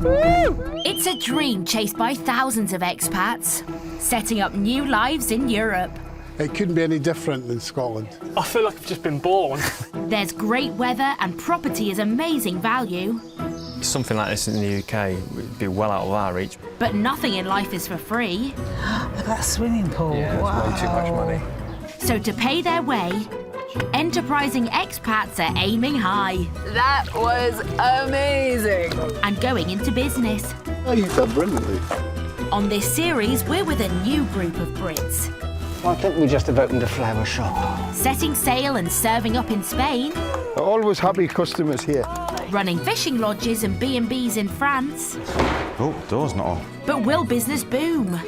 It's a dream chased by thousands of expats, setting up new lives in Europe. It couldn't be any different than Scotland. I feel like I've just been born. There's great weather and property is amazing value. Something like this in the UK would be well out of our reach. But nothing in life is for free. Look at that swimming pool. Yeah, wow. it's way too much money. So to pay their way, enterprising expats are aiming high. That was amazing. And going into business. Oh, you've done brilliantly. On this series, we're with a new group of Brits. Why can't we just have opened a flower shop? Setting sail and serving up in Spain. Always happy customers here. Running fishing lodges and B&Bs in France. Oh, door's not on. But will business boom?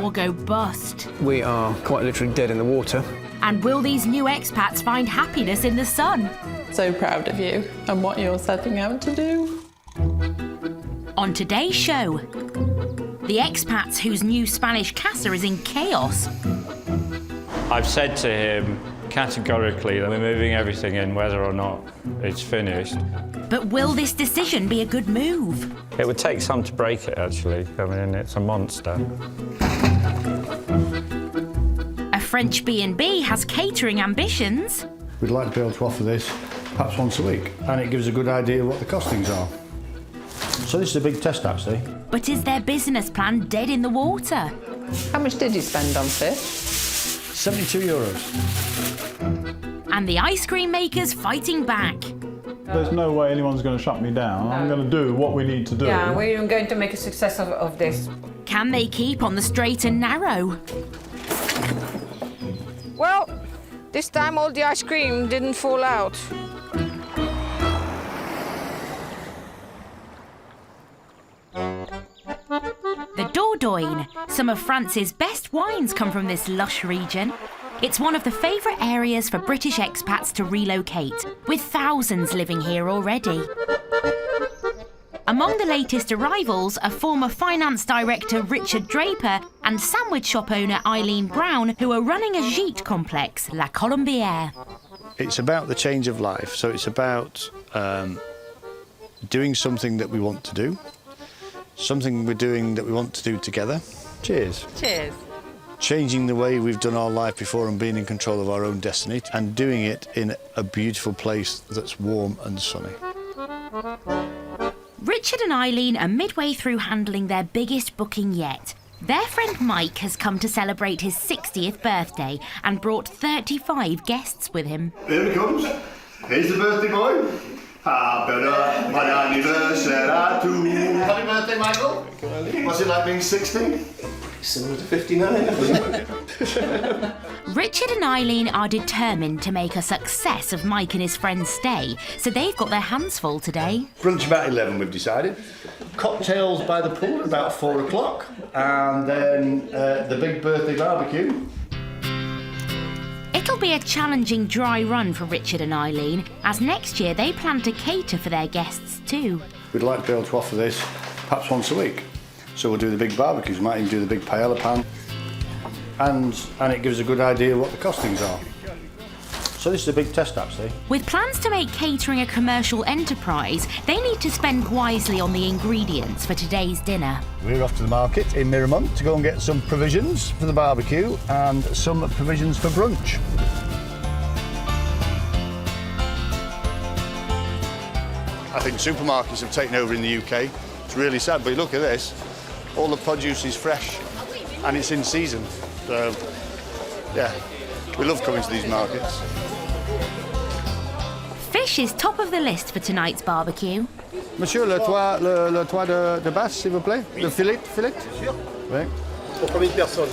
Or go bust? We are quite literally dead in the water. And will these new expats find happiness in the sun? So proud of you and what you're setting out to do. On today's show, the expats whose new Spanish casa is in chaos. I've said to him categorically that we're moving everything in whether or not it's finished. But will this decision be a good move? It would take some to break it, actually. I mean, it's a monster. A French B&B has catering ambitions. We'd like to be able to offer this perhaps once a week, and it gives a good idea of what the costings are. So this is a big test, actually. But is their business plan dead in the water? How much did you spend on fish? €72. And the ice cream makers fighting back. There's no way anyone's going to shut me down. I'm going to do what we need to do. Yeah, we're going to make a success of this. Can they keep on the straight and narrow? Well, this time all the ice cream didn't fall out. The Dordogne. Some of France's best wines come from this lush region. It's one of the favourite areas for British expats to relocate, with thousands living here already. Among the latest arrivals are former finance director Richard Draper and sandwich shop owner Eileen Brown, who are running a gîte complex, La Colombière. It's about the change of life, so it's about doing something that we want to do, something we're doing that we want to do together. Cheers. Cheers. Changing the way we've done our life before and being in control of our own destiny, and doing it in a beautiful place that's warm and sunny. Richard and Eileen are midway through handling their biggest booking yet. Their friend Mike has come to celebrate his 60th birthday and brought 35 guests with him. Here he comes. Here's the birthday boy. Happy anniversary to you. Happy birthday, Michael. What's it like being 60? Similar to 59. Richard and Eileen are determined to make a success of Mike and his friend's stay, so they've got their hands full today. Brunch about 11, we've decided. Cocktails by the pool at about 4 o'clock, and then the big birthday barbecue. It'll be a challenging dry run for Richard and Eileen, as next year they plan to cater for their guests too. We'd like to be able to offer this perhaps once a week. So we'll do the big barbecues, might even do the big paella pan, and it gives a good idea of what the costings are. So this is a big test, actually. With plans to make catering a commercial enterprise, they need to spend wisely on the ingredients for today's dinner. We're off to the market in Miramont to go and get some provisions for the barbecue and some provisions for brunch. I think supermarkets have taken over in the UK. It's really sad, but look at this. All the produce is fresh and it's in season. So, yeah, we love coming to these markets. Fish is top of the list for tonight's barbecue. Monsieur, le toit de basse, s'il vous plaît. Le filet. Oui. Pour combien de personnes?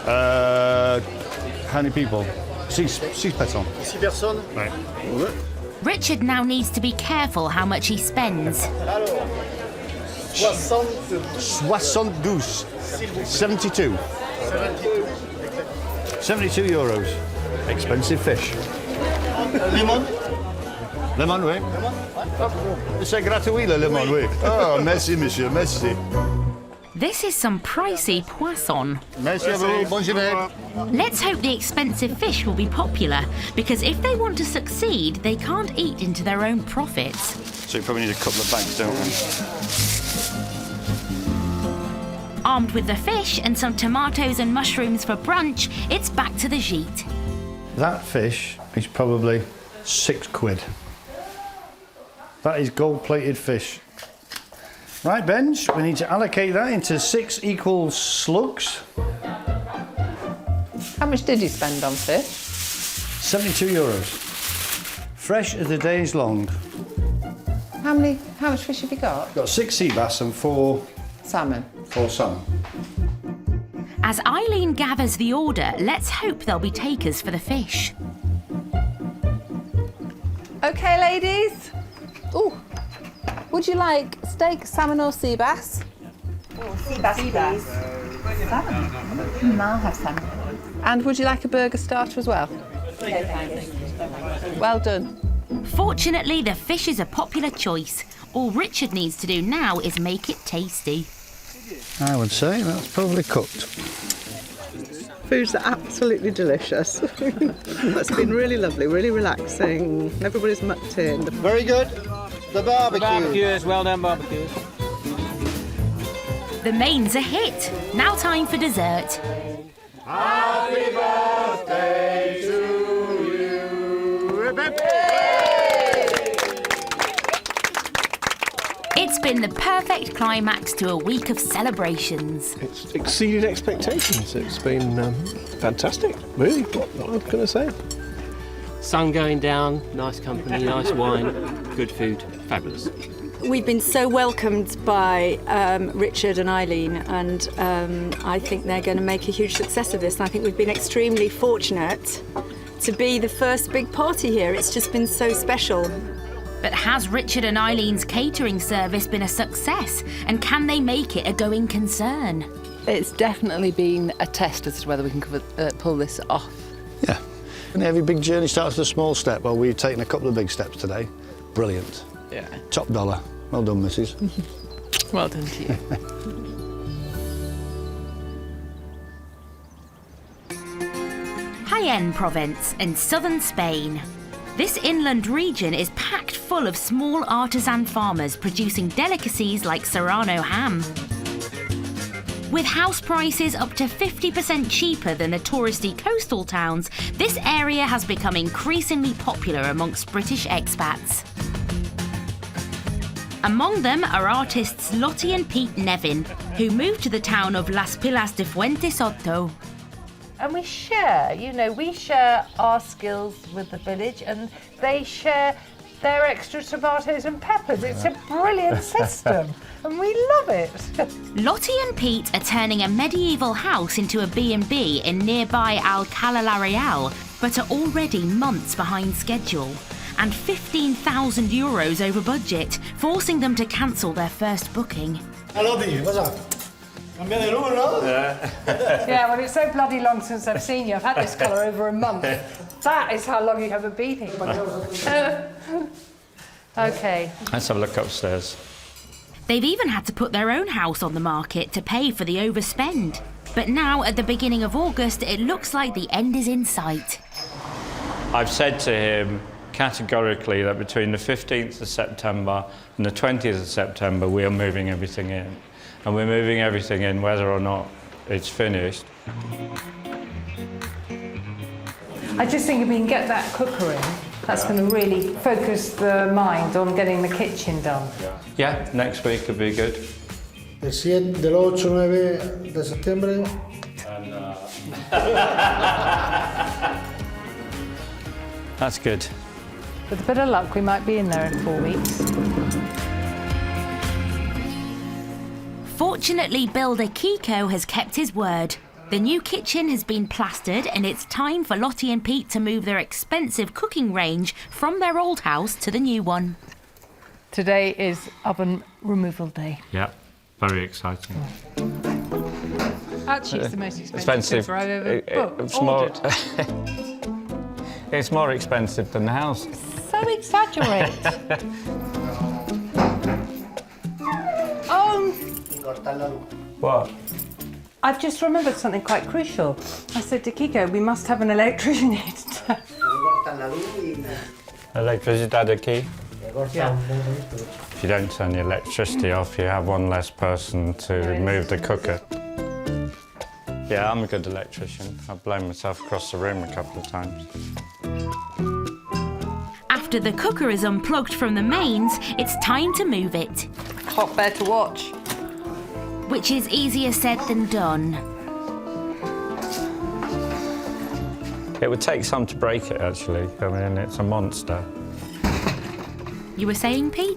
How many people? Six personnes. 6 personnes? Ouais. Richard now needs to be careful how much he spends. 72. 72 euros. Expensive fish. Lemon? Lemon, oui. C'est gratuit, le lemon, oui. Oh, merci, monsieur, merci. This is some pricey poisson. Merci à vous, bonne journée. Let's hope the expensive fish will be popular, because if they want to succeed, they can't eat into their own profits. So you probably need a couple of bags, don't you? Armed with the fish and some tomatoes and mushrooms for brunch, it's back to the gîte. That fish is probably £6. That is gold-plated fish. Right, Benj, we need to allocate that into 6 equal slugs. How much did you spend on fish? €72. Fresh as the day is long. How much fish have you got? Got 6 sea bass and 4 Salmon. salmon. As Eileen gathers the order, let's hope there'll be takers for the fish. Okay, ladies. Ooh. Would you like steak, salmon or sea bass? Sea bass, please. Salmon. I'll have salmon. And would you like a burger starter as well? Okay, thanks. Well done. Fortunately, the fish is a popular choice. All Richard needs to do now is make it tasty. I would say that's probably cooked. Food's absolutely delicious. It's been really lovely, really relaxing. Everybody's mucked in. Very good. The barbecue. Barbecues, well done barbecues. The main's a hit. Now time for dessert. Happy birthday to you. It's been the perfect climax to a week of celebrations. It's exceeded expectations. It's been fantastic, really. What can I say? Sun going down, nice company, nice wine, good food, fabulous. We've been so welcomed by Richard and Eileen, and I think they're going to make a huge success of this. And I think we've been extremely fortunate to be the first big party here. It's just been so special. But has Richard and Eileen's catering service been a success? And can they make it a going concern? It's definitely been a test as to whether we can pull this off. Yeah. And every big journey starts with a small step. Well, we've taken a couple of big steps today. Brilliant. Yeah. Top dollar. Well done, missus. Well done to you. Jaén Province in southern Spain. This inland region is packed full of small artisan farmers producing delicacies like Serrano ham. With house prices up to 50% cheaper than the touristy coastal towns, this area has become increasingly popular amongst British expats. Among them are artists Lottie and Pete Nevin, who moved to the town of Las Pilas de Fuente Soto. And we share our skills with the village, and they share their extra tomatoes and peppers. It's a brilliant system, and we love it. Lottie and Pete are turning a medieval house into a B&B in nearby Alcalá la Real, but are already months behind schedule and €15,000 over budget, forcing them to cancel their first booking. Hello, what's up? Yeah, well, it's so bloody long since I've seen you. I've had this colour over a month. That is how long you haven't been here. Okay. Let's have a look upstairs. They've even had to put their own house on the market to pay for the overspend. But now, at the beginning of August, it looks like the end is in sight. I've said to him categorically that between the 15th of September and the 20th of September, we are moving everything in. And we're moving everything in whether or not it's finished. I just think if we can get that cooker in, that's going to really focus the mind on getting the kitchen done. Yeah, next week could be good. Del 7, del 8, 9 de septiembre. That's good. With a bit of luck, we might be in there in 4 weeks. Fortunately, builder Kiko has kept his word. The new kitchen has been plastered, and it's time for Lottie and Pete to move their expensive cooking range from their old house to the new one. Today is oven removal day. Yeah, very exciting. Actually, it's the most expensive cooker I've ever ordered. It's more expensive than the house. So exaggerate. What? I've just remembered something quite crucial. I said to Kiko, we must have an electrician here today. Electricity key. If you don't turn the electricity off, you have one less person to move the cooker. Yeah, I'm a good electrician. I've blown myself across the room a couple of times. After the cooker is unplugged from the mains, it's time to move it. Hot bear to watch. Which is easier said than done. It would take some to break it, actually. I mean, it's a monster. You were saying, Pete?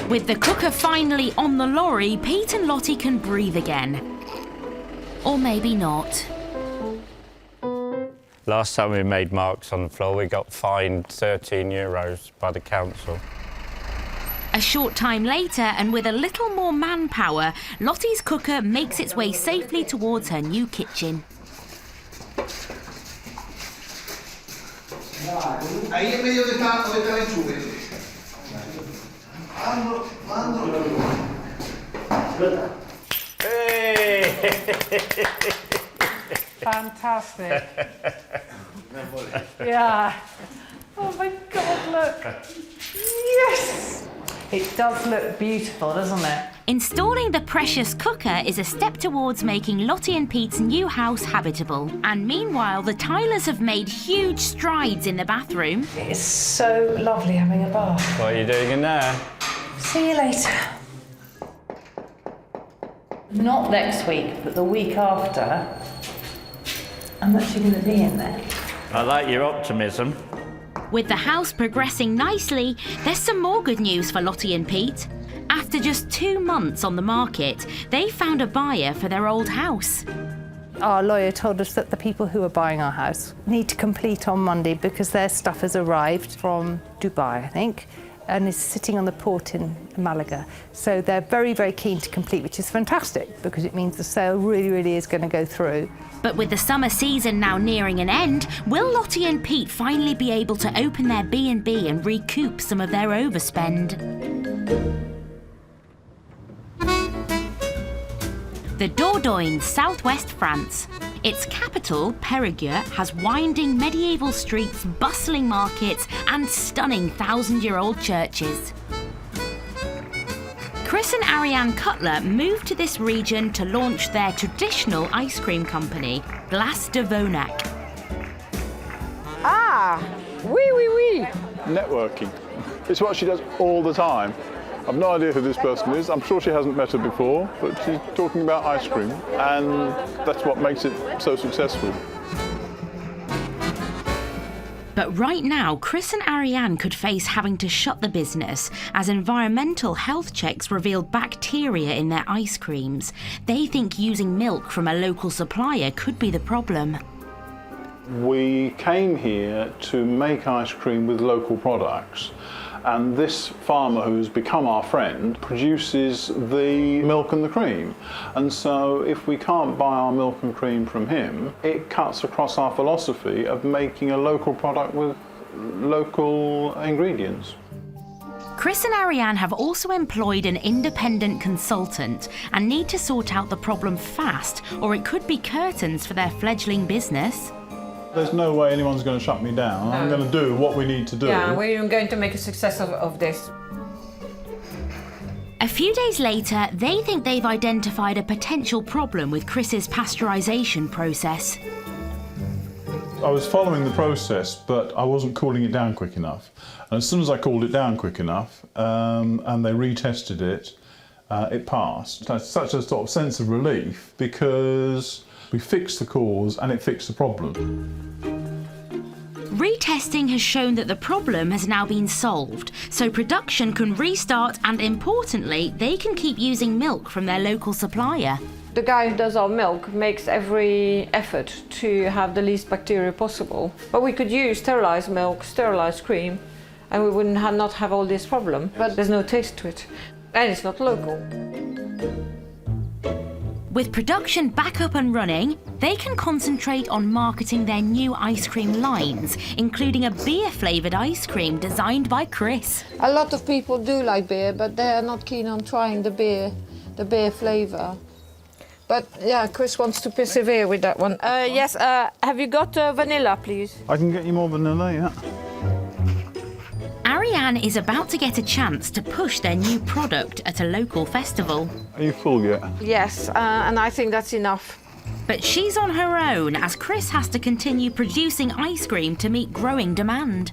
With the cooker finally on the lorry, Pete and Lottie can breathe again. Or maybe not. Last time we made marks on the floor, we got fined €13 by the council. A short time later, and with a little more manpower, Lottie's cooker makes its way safely towards her new kitchen. Ahí en medio donde está el enchufe. Fantastic. Yeah. Oh my God, look. Yes! It does look beautiful, doesn't it? Installing the precious cooker is a step towards making Lottie and Pete's new house habitable. And meanwhile, the tilers have made huge strides in the bathroom. It is so lovely having a bath. What are you doing in there? See you later. Not next week, but the week after, I'm actually going to be in there. I like your optimism. With the house progressing nicely, there's some more good news for Lottie and Pete. After just 2 months on the market, they found a buyer for their old house. Our lawyer told us that the people who are buying our house need to complete on Monday because their stuff has arrived from Dubai, I think, and is sitting on the port in Malaga. So they're very, very keen to complete, which is fantastic because it means the sale really, really is going to go through. But with the summer season now nearing an end, will Lottie and Pete finally be able to open their B&B and recoup some of their overspend? The Dordogne, southwest France. Its capital, Périgueux, has winding medieval streets, bustling markets, and stunning 1,000-year-old churches. Chris and Ariane Cutler moved to this region to launch their traditional ice cream company, Glace de Vonac. Ah, oui. Networking. It's what she does all the time. I've no idea who this person is. I'm sure she hasn't met her before, but she's talking about ice cream, and that's what makes it so successful. But right now, Chris and Ariane could face having to shut the business as environmental health checks revealed bacteria in their ice creams. They think using milk from a local supplier could be the problem. We came here to make ice cream with local products. And this farmer, who's become our friend, produces the milk and the cream. And so if we can't buy our milk and cream from him, it cuts across our philosophy of making a local product with local ingredients. Chris and Ariane have also employed an independent consultant and need to sort out the problem fast, or it could be curtains for their fledgling business. There's no way anyone's going to shut me down. I'm going to do what we need to do. Yeah, we're going to make a success of this. A few days later, they think they've identified a potential problem with Chris's pasteurisation process. I was following the process, but I wasn't cooling it down quick enough. And as soon as I cooled it down quick enough, and they retested it, it passed. That's such a sort of sense of relief because we fixed the cause and it fixed the problem. Retesting has shown that the problem has now been solved, so production can restart and, importantly, they can keep using milk from their local supplier. The guy who does our milk makes every effort to have the least bacteria possible. But we could use sterilised milk, sterilised cream, and we wouldn't not have all this problem. But there's no taste to it, and it's not local. With production back up and running, they can concentrate on marketing their new ice cream lines, including a beer-flavoured ice cream designed by Chris. A lot of people do like beer, but they are not keen on trying the beer the beer flavour. But yeah, Chris wants to persevere with that one. Yes, have you got vanilla, please? I can get you more vanilla, yeah. Ariane is about to get a chance to push their new product at a local festival. Are you full yet? Yes, and I think that's enough. But she's on her own as Chris has to continue producing ice cream to meet growing demand.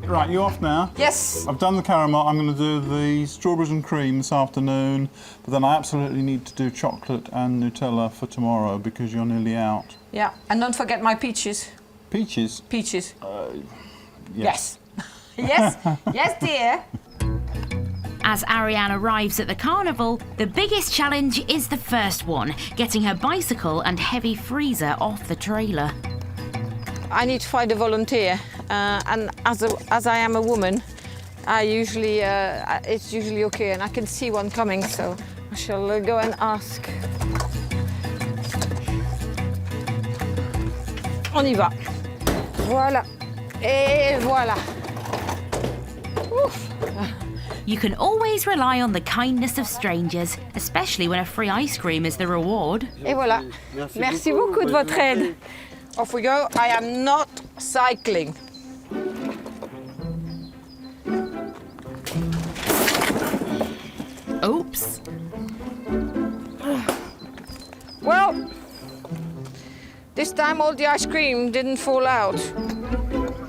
Right, you off now? Yes. I've done the caramel. I'm going to do the strawberries and cream this afternoon, but then I absolutely need to do chocolate and Nutella for tomorrow because you're nearly out. Yeah, and don't forget my peaches. Peaches? Peaches. Yes. Yes, yes, dear. As Ariane arrives at the carnival, the biggest challenge is the first one, getting her bicycle and heavy freezer off the trailer. I need to find a volunteer, and as I am a woman, it's usually okay, and I can see one coming, so I shall go and ask. On y va. Voilà. Et voilà. Oof. You can always rely on the kindness of strangers, especially when a free ice cream is the reward. Et voilà. Merci beaucoup de votre aide. Off we go. I am not cycling. Oops. Well, this time all the ice cream didn't fall out.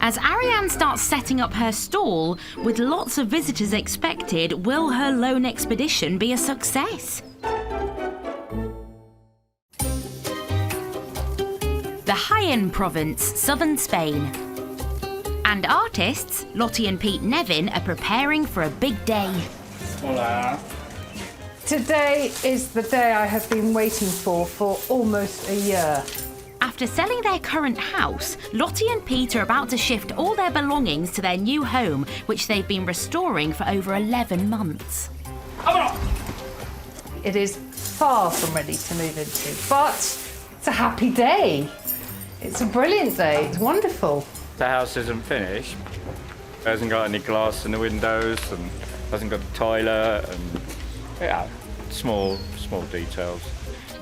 As Ariane starts setting up her stall, with lots of visitors expected, will her lone expedition be a success? The Jaén province, southern Spain. And artists, Lottie and Pete Nevin, are preparing for a big day. Hola. Today is the day I have been waiting for almost a year. After selling their current house, Lottie and Pete are about to shift all their belongings to their new home, which they've been restoring for over 11 months. It is far from ready to move into, but it's a happy day. It's a brilliant day. It's wonderful. The house isn't finished. It hasn't got any glass in the windows and hasn't got a toilet and, yeah, small details.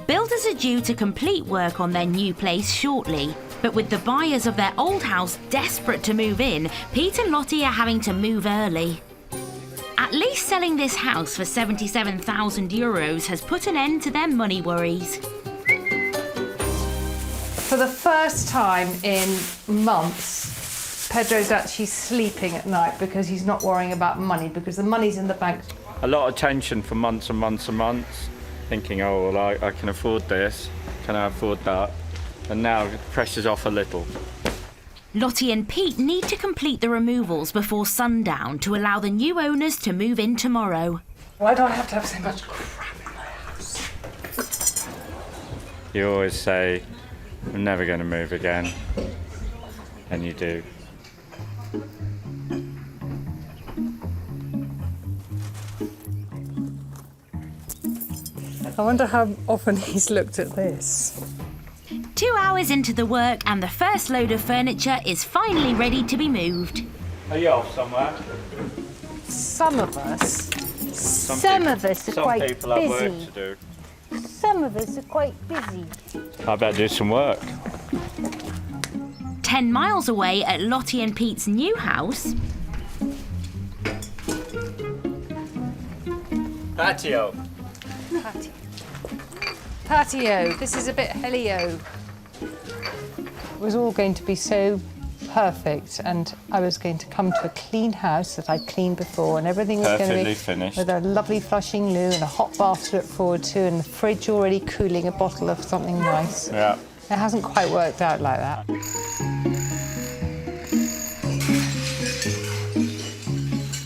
Builders are due to complete work on their new place shortly, but with the buyers of their old house desperate to move in, Pete and Lottie are having to move early. At least selling this house for €77,000 has put an end to their money worries. For the first time in months, Pedro's actually sleeping at night because he's not worrying about money, because the money's in the bank. A lot of tension for months and months and months, thinking, oh, well, I can afford this, can I afford that? And now the pressure's off a little. Lottie and Pete need to complete the removals before sundown to allow the new owners to move in tomorrow. Why do I have to have so much crap in my house? You always say, I'm never going to move again. And you do. I wonder how often he's looked at this. 2 hours into the work and the first load of furniture is finally ready to be moved. Are you off somewhere? Some of us. Some of us are quite Some people have work to do. Some of us are quite busy. I better do some work. 10 miles away at Lottie and Pete's new house. Patio. Patio. This is a bit helio. It was all going to be so perfect, and I was going to come to a clean house that I'd cleaned before, and everything was going to Perfectly be finished. with a lovely flushing loo and a hot bath to look forward to, and the fridge already cooling a bottle of something nice. Yeah. It hasn't quite worked out like that.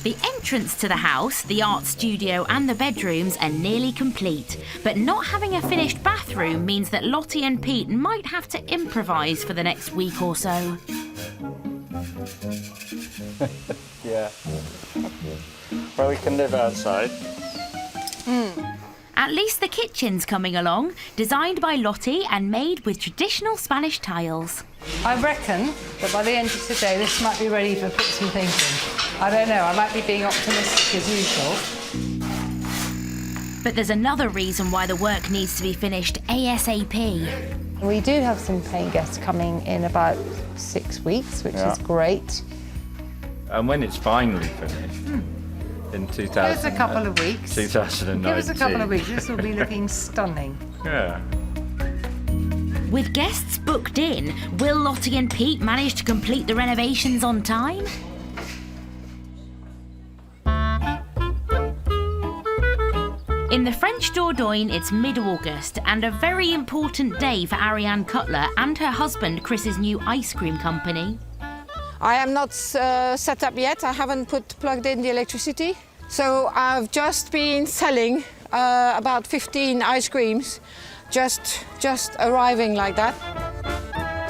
The entrance to the house, the art studio and the bedrooms are nearly complete, but not having a finished bathroom means that Lottie and Pete might have to improvise for the next week or so. Yeah. Well, we can live outside. At least the kitchen's coming along, designed by Lottie and made with traditional Spanish tiles. I reckon that by the end of today, this might be ready for put some things in. I don't know, I might be being optimistic as usual. But there's another reason why the work needs to be finished ASAP. We do have some paying guests coming in about 6 weeks, which is great. And when it's finally finished, in 2000, Give us a couple of weeks. 2019. Give us a couple of weeks. This will be looking stunning. Yeah. With guests booked in, will Lottie and Pete manage to complete the renovations on time? In the French Dordogne, it's mid-August and a very important day for Ariane Cutler and her husband Chris's new ice cream company. I am not set up yet. I haven't plugged in the electricity. So I've just been selling about 15 ice creams, just arriving like that.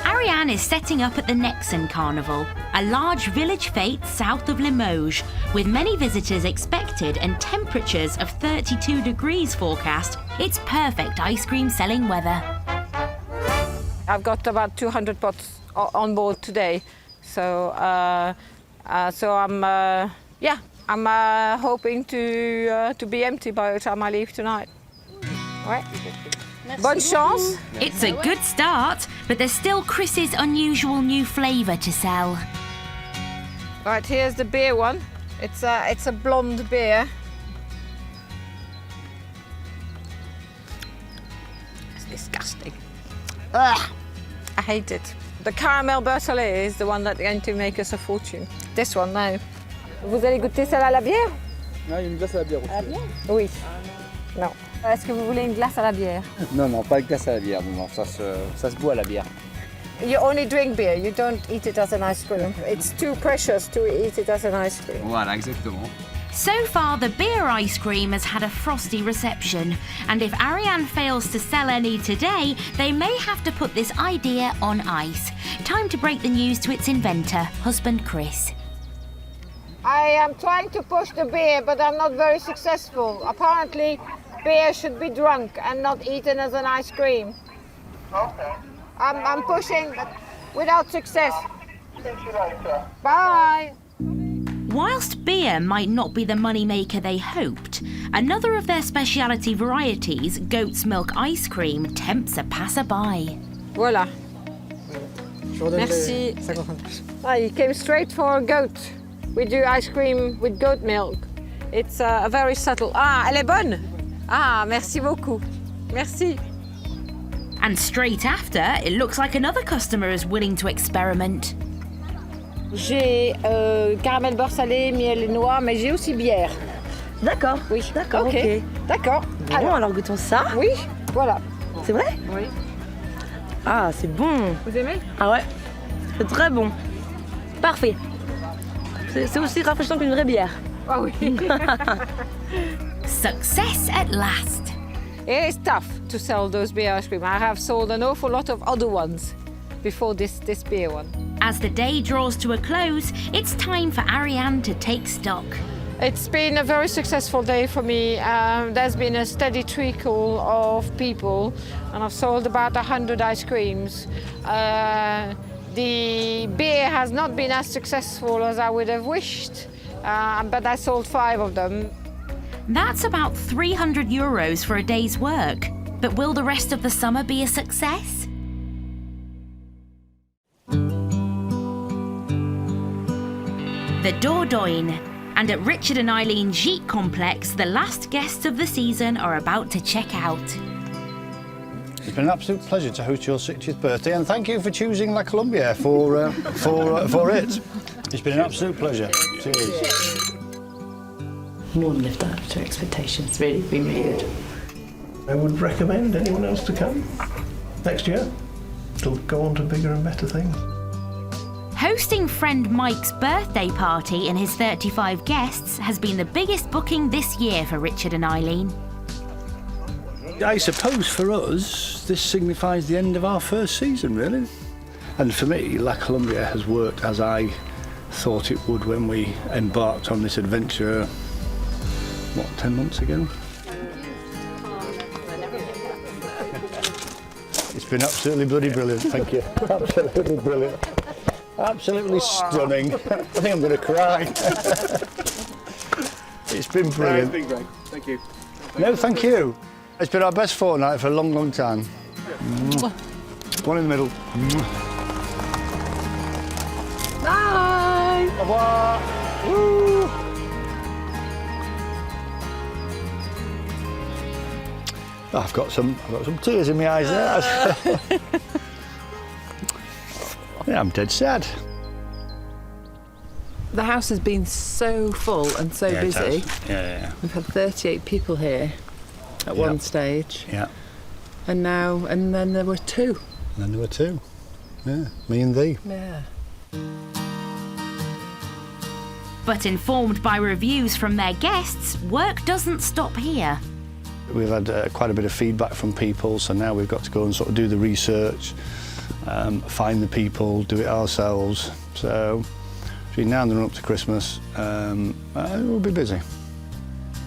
Ariane is setting up at the Nexon Carnival, a large village fete south of Limoges, with many visitors expected and temperatures of 32 degrees forecast. It's perfect ice cream selling weather. I've got about 200 pots on board today, so I'm hoping to be empty by the time I leave tonight. Ouais. Bonne chance. It's a good start, but there's still Chris's unusual new flavour to sell. Right, here's the beer one. It's a blonde beer. It's disgusting. Ugh, I hate it. The caramel berthollet is the one that's going to make us a fortune. This one, no. Vous allez goûter celle à la bière? Non, il y a une glace à la bière aussi. À la bière? Oui. Non. Est-ce que vous voulez une glace à la bière? Non, non, pas de glace à la bière. Non, ça se boit à la bière. You only drink beer, you don't eat it as an ice cream. It's too precious to eat it as an ice cream. Voilà, exactement. So far, the beer ice cream has had a frosty reception, and if Ariane fails to sell any today, they may have to put this idea on ice. Time to break the news to its inventor, husband Chris. I am trying to push the beer, but I'm not very successful. Apparently, beer should be drunk and not eaten as an ice cream. Okay. I'm pushing, but without success. Bye. Whilst beer might not be the moneymaker they hoped, another of their speciality varieties, goat's milk ice cream, tempts a passerby. Voilà. Merci. He came straight for a goat. We do ice cream with goat milk. It's a very subtle. Ah, elle est bonne. Ah, merci beaucoup. Merci. And straight after, it looks like another customer is willing to experiment. J'ai caramel beurre salé, miel et noix, mais j'ai aussi bière. D'accord. Oui. D'accord, ok. D'accord. Bon, alors goûtons ça. Oui, voilà. C'est vrai? Oui. Ah, c'est bon. Vous aimez? Ah ouais, c'est très bon. Parfait. C'est aussi rafraîchissant qu'une vraie bière. Ah oui. Success at last. It is tough to sell those beer ice cream. I have sold an awful lot of other ones before this beer one. As the day draws to a close, it's time for Ariane to take stock. It's been a very successful day for me. There's been a steady trickle of people, and I've sold about 100 ice creams. The beer has not been as successful as I would have wished, but I sold 5 of them. That's about €300 for a day's work. But will the rest of the summer be a success? The Dordogne. And at Richard and Eileen Gîte Complex, the last guests of the season are about to check out. It's been an absolute pleasure to host your 60th birthday, and thank you for choosing La Colombia for it. It's been an absolute pleasure. Cheers. More than lived up to expectations. Really, been really good. I would recommend anyone else to come next year to go on to bigger and better things. Hosting friend Mike's birthday party and his 35 guests has been the biggest booking this year for Richard and Eileen. I suppose for us, this signifies the end of our first season, really. And for me, La Colombia has worked as I thought it would when we embarked on this adventure, 10 months ago? It's been absolutely bloody brilliant, thank you. Absolutely brilliant. Absolutely stunning. I think I'm going to cry. It's been brilliant. It's been great. Thank you. No, thank you. It's been our best fortnight for a long, long time. One in the middle. Bye. Au revoir. Woo. Oh, I've got some tears in my eyes there. Yeah, I'm dead sad. The house has been so full and so busy. Yeah. We've had 38 people here at one stage. Yeah. And then there were 2. And then there were 2. Yeah, me and thee. Yeah. But informed by reviews from their guests, work doesn't stop here. We've had quite a bit of feedback from people, so now we've got to go and sort of do the research, find the people, do it ourselves. So between now and the run up to Christmas, we'll be busy.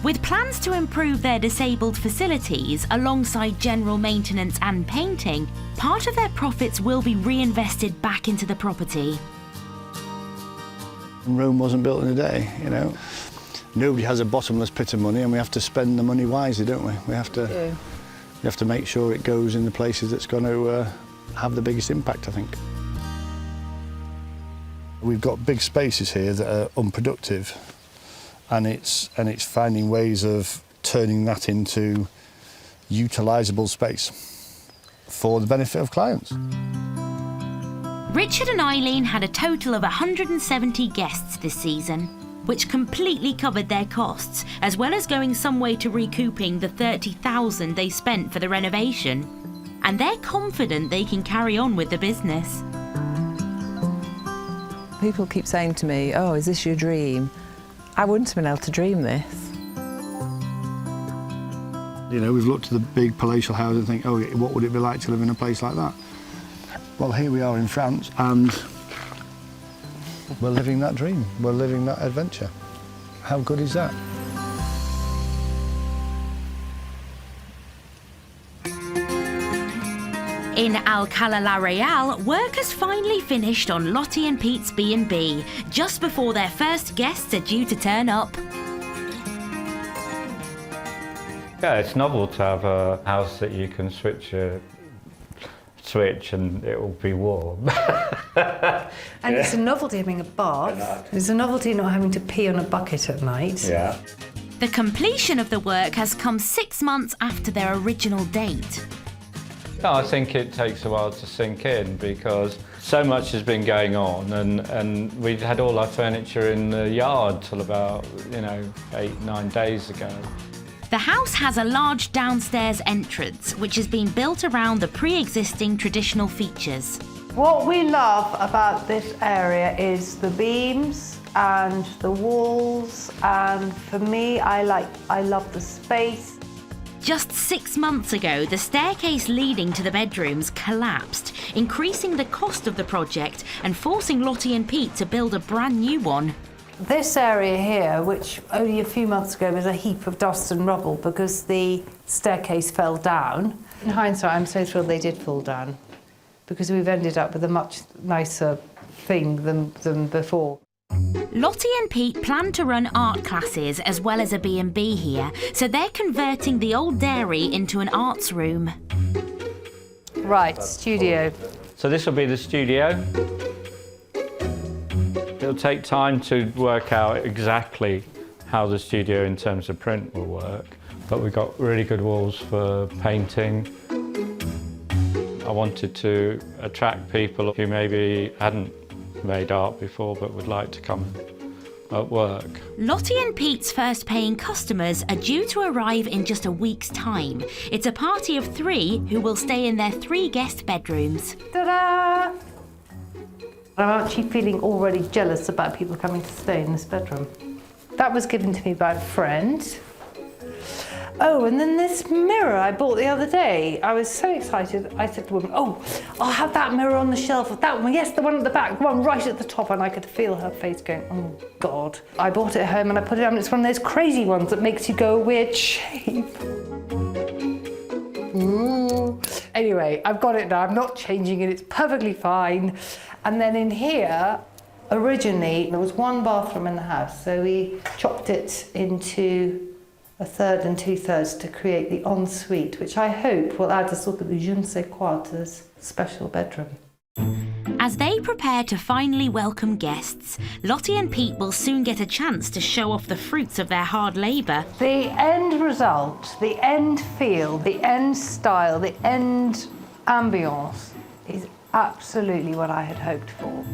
With plans to improve their disabled facilities alongside general maintenance and painting, part of their profits will be reinvested back into the property. Rome wasn't built in a day, you know. Nobody has a bottomless pit of money, and we have to spend the money wisely, don't we? We have to make sure it goes in the places that's going to have the biggest impact, I think. We've got big spaces here that are unproductive, and it's finding ways of turning that into utilisable space for the benefit of clients. Richard and Eileen had a total of 170 guests this season, which completely covered their costs, as well as going some way to recouping the $30,000 they spent for the renovation. And they're confident they can carry on with the business. People keep saying to me, oh, is this your dream? I wouldn't have been able to dream this. You know, we've looked at the big palatial houses and think, oh, what would it be like to live in a place like that? Well, here we are in France, and we're living that dream. We're living that adventure. How good is that? In Alcalá la Real, work has finally finished on Lottie and Pete's B&B, just before their first guests are due to turn up. Yeah, it's novel to have a house that you can switch and it will be warm. And it's a novelty having a bath. It's a novelty not having to pee on a bucket at night. Yeah. The completion of the work has come 6 months after their original date. No, I think it takes a while to sink in because so much has been going on, and we'd had all our furniture in the yard till about, 8-9 days ago. The house has a large downstairs entrance, which has been built around the pre-existing traditional features. What we love about this area is the beams and the walls, and for me, I love the space. Just 6 months ago, the staircase leading to the bedrooms collapsed, increasing the cost of the project and forcing Lottie and Pete to build a brand new one. This area here, which only a few months ago was a heap of dust and rubble because the staircase fell down. In hindsight, I'm so thrilled they did fall down because we've ended up with a much nicer thing than before. Lottie and Pete plan to run art classes as well as a B&B here, so they're converting the old dairy into an arts room. Right, studio. So this will be the studio. It'll take time to work out exactly how the studio in terms of print will work, but we've got really good walls for painting. I wanted to attract people who maybe hadn't made art before but would like to come at work. Lottie and Pete's first paying customers are due to arrive in just a week's time. It's a party of 3 who will stay in their 3 guest bedrooms. Ta-da! I'm actually feeling already jealous about people coming to stay in this bedroom. That was given to me by a friend. Oh, and then this mirror I bought the other day. I was so excited. I said to the woman, oh, I'll have that mirror on the shelf. That one, yes, the one at the back, the one right at the top. And I could feel her face going, oh, God. I bought it at home and I put it on. It's one of those crazy ones that makes you go a weird shape. Ooh. Anyway, I've got it now. I'm not changing it. It's perfectly fine. And then in here, originally, there was 1 bathroom in the house. So we chopped it into a third and 2/3 to create the ensuite, which I hope will add a sort of je ne sais quoi to this special bedroom. As they prepare to finally welcome guests, Lottie and Pete will soon get a chance to show off the fruits of their hard labour. The end result, the end feel, the end style, the end ambience is absolutely what I had hoped for.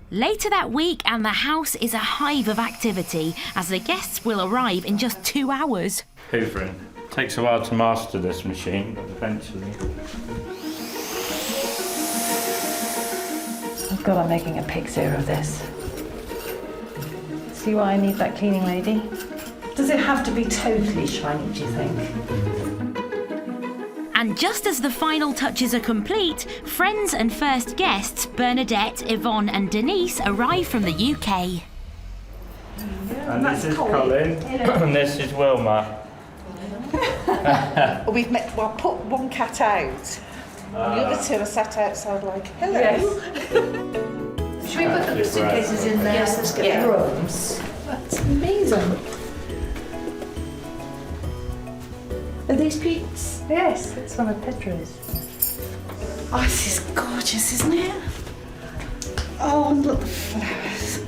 Later that week, and the house is a hive of activity as the guests will arrive in just 2 hours. Hoovering. Takes a while to master this machine, but eventually. Oh God, I'm making a pig's ear of this. See why I need that cleaning lady? Does it have to be totally shiny, do you think? And just as the final touches are complete, friends and first guests Bernadette, Yvonne and Denise arrive from the UK. And this is Colin, and this is Wilma. We've met, well, put one cat out. The other two are sat outside like, hello. Yes. Should we put the suitcases in there? Yes, let's get the rooms. That's amazing. Are these Pete's? Yes, it's one of Petra's. Oh, this is gorgeous, isn't it? Oh, and look, the flowers.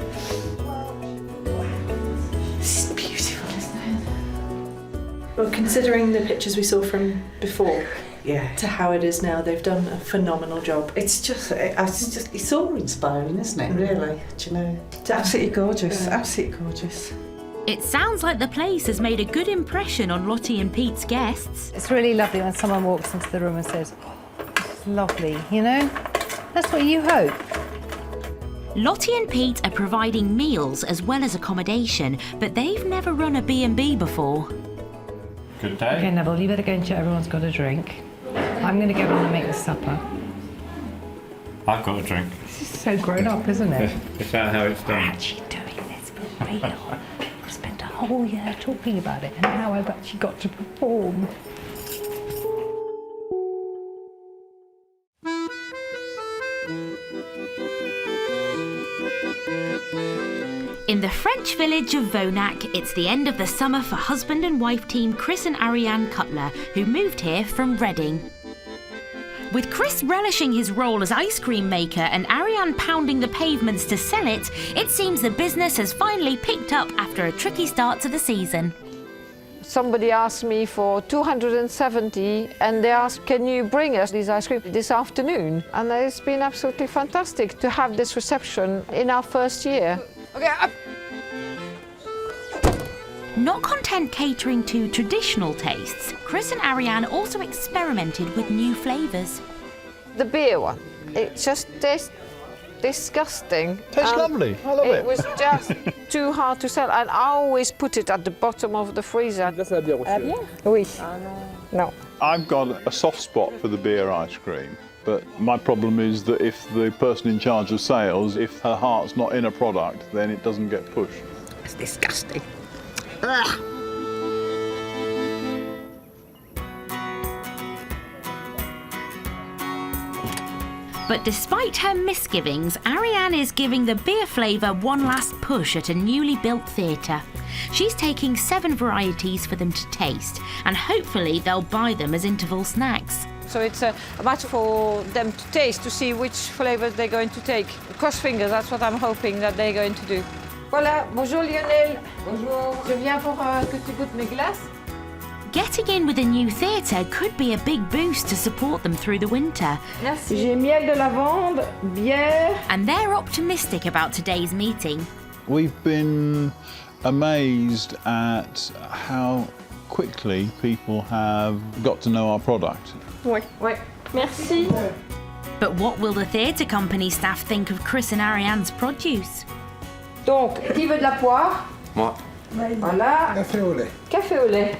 This is beautiful, isn't it? Well, considering the pictures we saw from before to how it is now, they've done a phenomenal job. It's awe-inspiring, isn't it, really? Do you know? It's absolutely gorgeous, absolutely gorgeous. It sounds like the place has made a good impression on Lottie and Pete's guests. It's really lovely when someone walks into the room and says, oh, it's lovely, you know? That's what you hope. Lottie and Pete are providing meals as well as accommodation, but they've never run a B&B before. Good day. Okay, Neville, you better go and check everyone's got a drink. I'm going to go on and make the supper. I've got a drink. This is so grown up, isn't it? Is that how it's We're done? actually doing this for real. I spent a whole year talking about it and now I've actually got to perform. In the French village of Vonac, it's the end of the summer for husband and wife team Chris and Ariane Cutler, who moved here from Reading. With Chris relishing his role as ice cream maker and Ariane pounding the pavements to sell it, it seems the business has finally picked up after a tricky start to the season. Somebody asked me for 270 and they asked, can you bring us this ice cream this afternoon? And it's been absolutely fantastic to have this reception in our first year. Okay, up. Not content catering to traditional tastes, Chris and Ariane also experimented with new flavours. The beer one, it just tastes disgusting. Tastes lovely, I love it. It was just too hard to sell, and I always put it at the bottom of the freezer. Oui. No. I've got a soft spot for the beer ice cream, but my problem is that if the person in charge of sales, if her heart's not in a product, then it doesn't get pushed. It's disgusting. Ugh. But despite her misgivings, Ariane is giving the beer flavour one last push at a newly built theatre. She's taking 7 varieties for them to taste, and hopefully they'll buy them as interval snacks. So it's a matter for them to taste, to see which flavour they're going to take. Cross fingers, that's what I'm hoping that they're going to do. Voilà, bonjour Lionel. Bonjour. Je viens pour que tu goûtes mes glaces. Getting in with a new theatre could be a big boost to support them through the winter. Merci. J'ai miel de lavande, bière. And they're optimistic about today's meeting. We've been amazed at how quickly people have got to know our product. Oui, oui. Merci. But what will the theatre company staff think of Chris and Ariane's produce? Donc, qui veut de la poire? Moi. Voilà. Café au lait. Café au lait.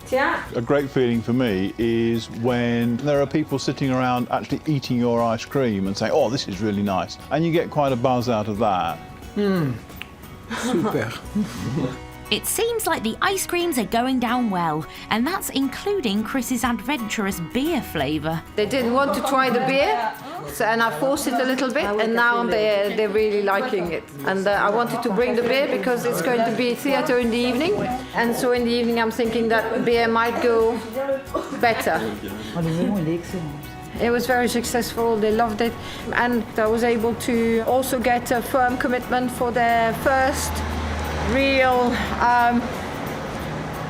Tiens. A great feeling for me is when there are people sitting around actually eating your ice cream and saying, oh, this is really nice. And you get quite a buzz out of that. Super. It seems like the ice creams are going down well, and that's including Chris's adventurous beer flavour. They didn't want to try the beer, and I forced it a little bit, and now they're really liking it. And I wanted to bring the beer because it's going to be theatre in the evening, and so in the evening I'm thinking that beer might go better. It was very successful, they loved it, and I was able to also get a firm commitment for their first real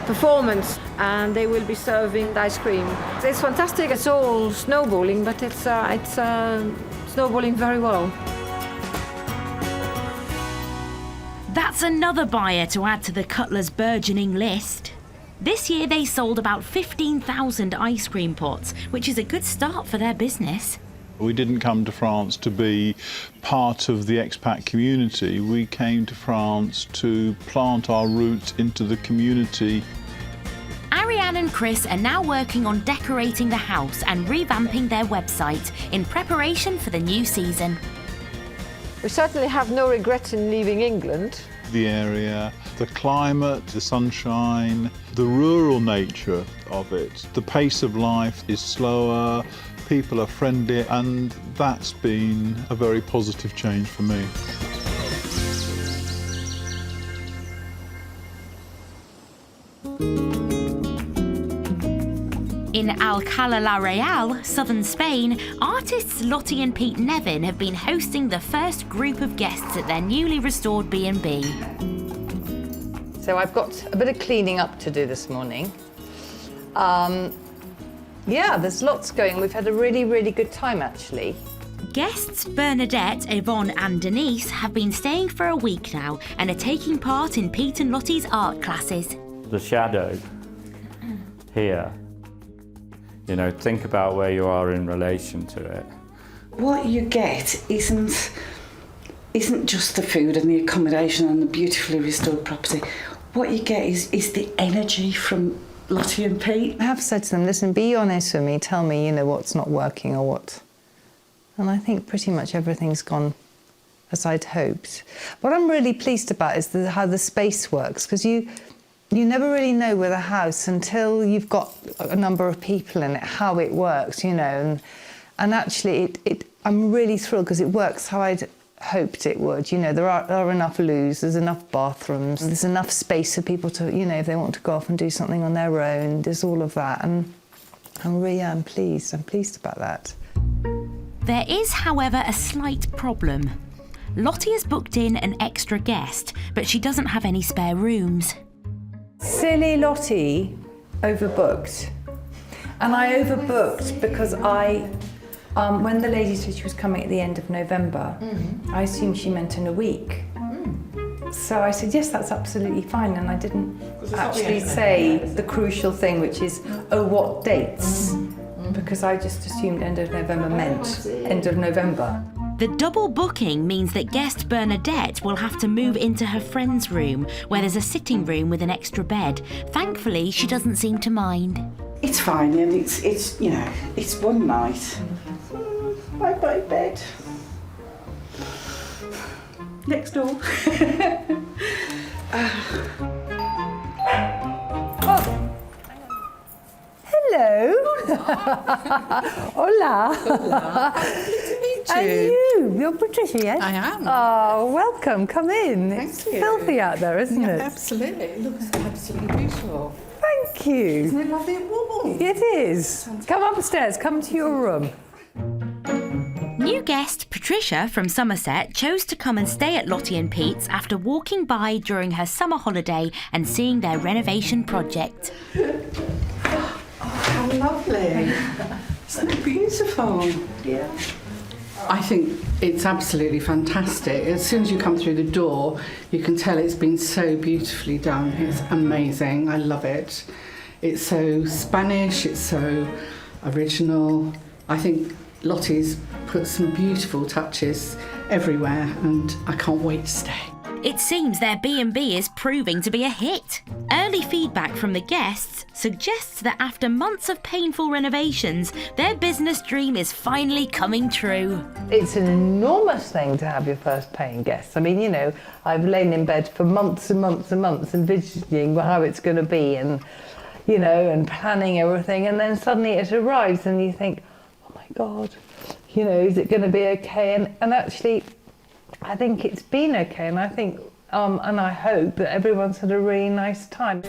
performance, and they will be serving ice cream. It's fantastic, it's all snowballing, but it's snowballing very well. That's another buyer to add to the Cutler's burgeoning list. This year they sold about 15,000 ice cream pots, which is a good start for their business. We didn't come to France to be part of the expat community. We came to France to plant our roots into the community. Ariane and Chris are now working on decorating the house and revamping their website in preparation for the new season. We certainly have no regrets in leaving England. The area, the climate, the sunshine, the rural nature of it. The pace of life is slower, people are friendly, and that's been a very positive change for me. In Alcalá la Real, southern Spain, artists Lottie and Pete Nevin have been hosting the first group of guests at their newly restored B&B. So I've got a bit of cleaning up to do this morning. Yeah, there's lots going. We've had a really, really good time, actually. Guests Bernadette, Yvonne and Denise have been staying for a week now and are taking part in Pete and Lottie's art classes. The shadow here, you know, think about where you are in relation to it. What you get isn't just the food and the accommodation and the beautifully restored property. What you get is the energy from Lottie and Pete. I have said to them, listen, be honest with me, tell me, you know, what's not working or what. And I think pretty much everything's gone as I'd hoped. What I'm really pleased about is how the space works, because you never really know with a house until you've got a number of people in it, how it works, you know. And actually, I'm really thrilled because it works how I'd hoped it would. You know, there are enough loos, there's enough bathrooms, there's enough space for people to, you know, if they want to go off and do something on their own, there's all of that. And I'm pleased about that. There is, however, a slight problem. Lottie has booked in an extra guest, but she doesn't have any spare rooms. Silly Lottie overbooked. And I overbooked because when the lady said she was coming at the end of November, I assumed she meant in a week. So I said, yes, that's absolutely fine. And I didn't actually say the crucial thing, which is, oh, what dates? Because I just assumed end of November meant end of November. The double booking means that guest Bernadette will have to move into her friend's room, where there's a sitting room with an extra bed. Thankfully, she doesn't seem to mind. It's fine, and it's you know, it's one night. Bye-bye, bed. Next door. Hello. Hola. Hola. Lovely to meet you. And you're Patricia, yes? I am. Oh, welcome. Come in. Thank It's you. filthy out there, isn't it? Absolutely. It looks absolutely beautiful. Thank you. Isn't it lovely and warm? It is. Come upstairs. Come to your room. New guest Patricia from Somerset chose to come and stay at Lottie and Pete's after walking by during her summer holiday and seeing their renovation project. How lovely. Isn't it beautiful? Yeah. I think it's absolutely fantastic. As soon as you come through the door, you can tell it's been so beautifully done. It's amazing. I love it. It's so Spanish, it's so original. I think Lottie's put some beautiful touches everywhere, and I can't wait to stay. It seems their B&B is proving to be a hit. Early feedback from the guests suggests that after months of painful renovations, their business dream is finally coming true. It's an enormous thing to have your first paying guests. I mean, you know, I've lain in bed for months and months and months envisioning how it's going to be and, you know, and planning everything. And then suddenly it arrives and you think, oh my God, you know, is it going to be okay? And actually, I think it's been okay. And I think, and I hope that everyone's had a really nice time.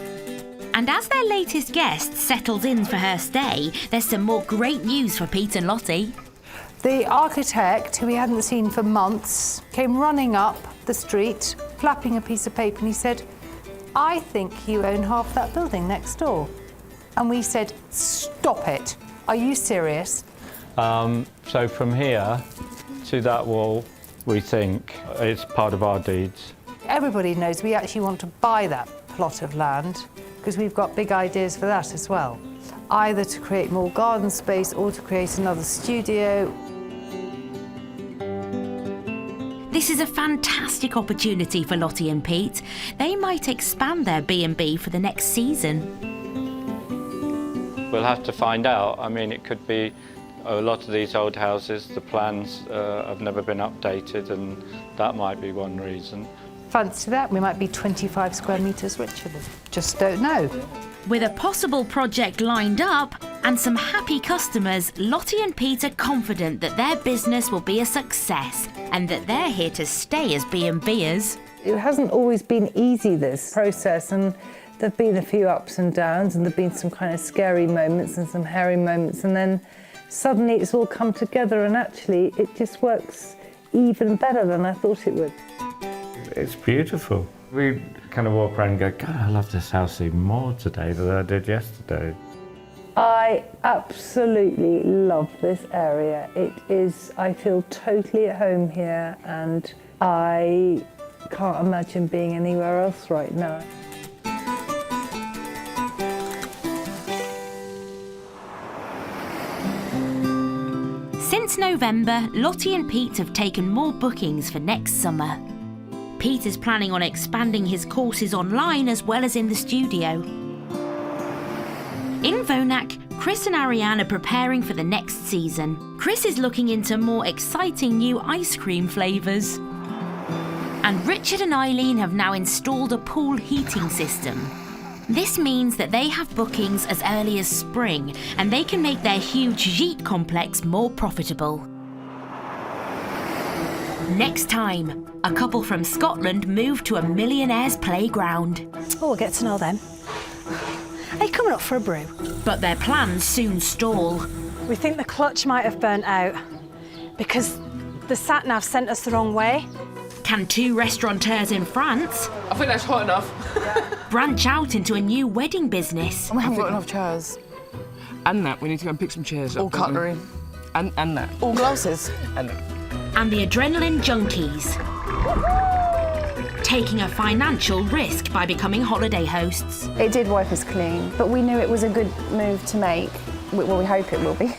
And as their latest guest settles in for her stay, there's some more great news for Pete and Lottie. The architect, who we hadn't seen for months, came running up the street, flapping a piece of paper, and he said, I think you own half that building next door. And we said, stop it. Are you serious? So from here to that wall, we think it's part of our deeds. Everybody knows we actually want to buy that plot of land because we've got big ideas for that as well. Either to create more garden space or to create another studio. This is a fantastic opportunity for Lottie and Pete. They might expand their B&B for the next season. We'll have to find out. I mean, it could be a lot of these old houses, the plans have never been updated, and that might be one reason. Fancy that, we might be 25 square metres richer. Just don't know. With a possible project lined up and some happy customers, Lottie and Pete are confident that their business will be a success and that they're here to stay as B&Bers. It hasn't always been easy, this process, and there have been a few ups and downs, and there have been some kind of scary moments and some hairy moments, and then suddenly it's all come together, and actually it just works even better than I thought it would. It's beautiful. We kind of walk around and go, God, I love this house even more today than I did yesterday. I absolutely love this area. It is, I feel totally at home here, and I can't imagine being anywhere else right now. Since November, Lottie and Pete have taken more bookings for next summer. Pete is planning on expanding his courses online as well as in the studio. In Vonac, Chris and Ariane are preparing for the next season. Chris is looking into more exciting new ice cream flavours. And Richard and Eileen have now installed a pool heating system. This means that they have bookings as early as spring, and they can make their huge gîte complex more profitable. Next time, a couple from Scotland move to a millionaire's playground. Oh, we'll get to know them. Are you coming up for a brew? But their plans soon stall. We think the clutch might have burnt out because the sat-nav sent us the wrong way. Can two restaurateurs in France I think that's hot enough. branch out into a new wedding business? We haven't got enough chairs. And that, we need to go and pick some chairs up. All cutlery. And that. All glasses. And that. And the adrenaline junkies, taking a financial risk by becoming holiday hosts. It did wipe us clean, but we knew it was a good move to make. Well, we hope it will be.